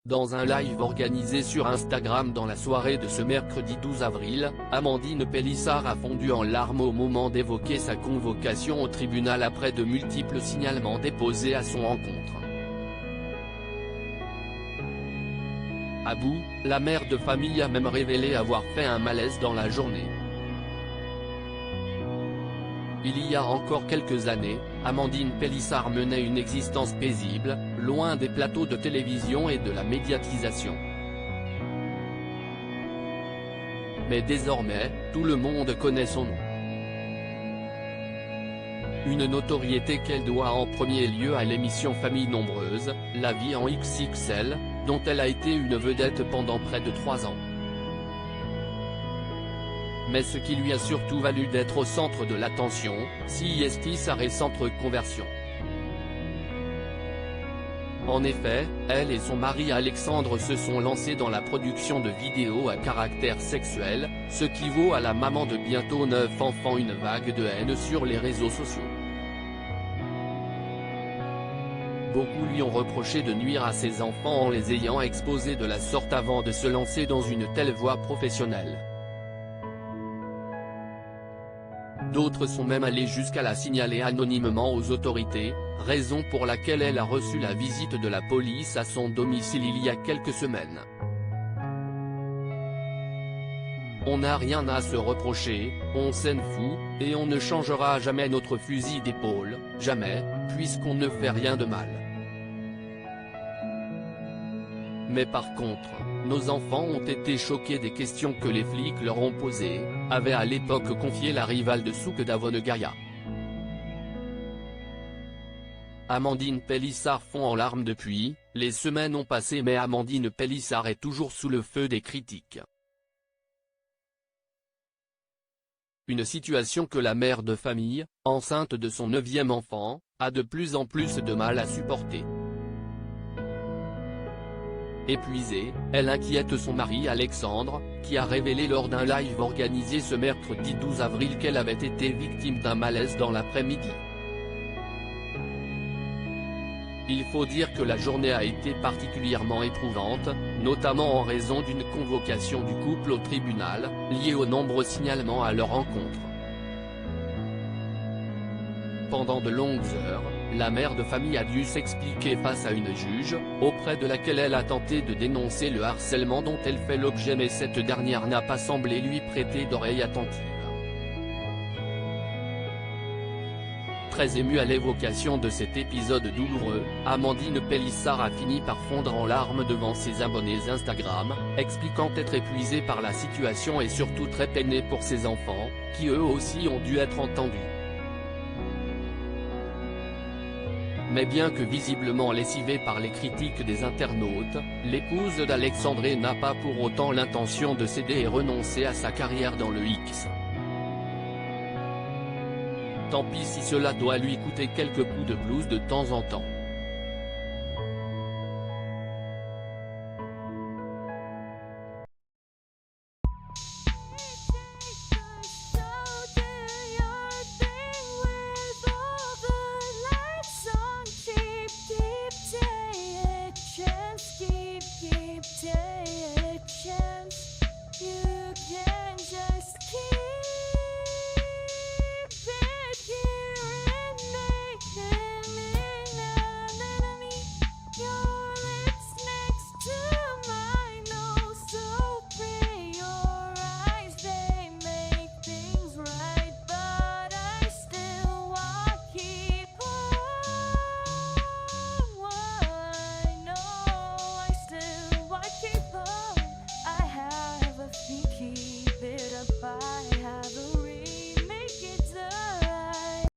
Dans un live organisé sur Instagram dans la soirée de ce mercredi 12 avril, Amandine Pélissard a fondu en larmes au moment d'évoquer sa convocation au tribunal après de multiples signalements déposés à son encontre. À bout, la mère de famille a même révélé avoir fait un malaise dans la journée. Il y a encore quelques années, Amandine Pélissard menait une existence paisible, loin des plateaux de télévision et de la médiatisation. Mais désormais, tout le monde connaît son nom. Une notoriété qu'elle doit en premier lieu à l'émission Famille Nombreuse, La Vie en XXL, dont elle a été une vedette pendant près de 3 ans. Mais ce qui lui a surtout valu d'être au centre de l'attention, c'est sa récente reconversion. En effet, elle et son mari Alexandre se sont lancés dans la production de vidéos à caractère sexuel, ce qui vaut à la maman de bientôt 9 enfants une vague de haine sur les réseaux sociaux. Beaucoup lui ont reproché de nuire à ses enfants en les ayant exposés de la sorte avant de se lancer dans une telle voie professionnelle. D'autres sont même allés jusqu'à la signaler anonymement aux autorités, raison pour laquelle elle a reçu la visite de la police à son domicile il y a quelques semaines. On n'a rien à se reprocher, on s'en fout, et on ne changera jamais notre fusil d'épaule, jamais, puisqu'on ne fait rien de mal. Mais par contre, nos enfants ont été choqués des questions que les flics leur ont posées, avait à l'époque confié la rivale de Souk Davonegaya. Amandine Pélissard fond en larmes depuis, les semaines ont passé mais Amandine Pélissard est toujours sous le feu des critiques. Une situation que la mère de famille, enceinte de son 9e enfant, a de plus en plus de mal à supporter. Épuisée, elle inquiète son mari Alexandre, qui a révélé lors d'un live organisé ce mercredi 12 avril qu'elle avait été victime d'un malaise dans l'après-midi. Il faut dire que la journée a été particulièrement éprouvante, notamment en raison d'une convocation du couple au tribunal, liée aux nombreux signalements à leur encontre. Pendant de longues heures, la mère de famille a dû s'expliquer face à une juge, auprès de laquelle elle a tenté de dénoncer le harcèlement dont elle fait l'objet mais cette dernière n'a pas semblé lui prêter d'oreille attentive. Très émue à l'évocation de cet épisode douloureux, Amandine Pélissard a fini par fondre en larmes devant ses abonnés Instagram, expliquant être épuisée par la situation et surtout très peinée pour ses enfants, qui eux aussi ont dû être entendus. Mais bien que visiblement lessivée par les critiques des internautes, l'épouse d'Alexandre n'a pas pour autant l'intention de céder et renoncer à sa carrière dans le X. Tant pis si cela doit lui coûter quelques coups de blues de temps en temps.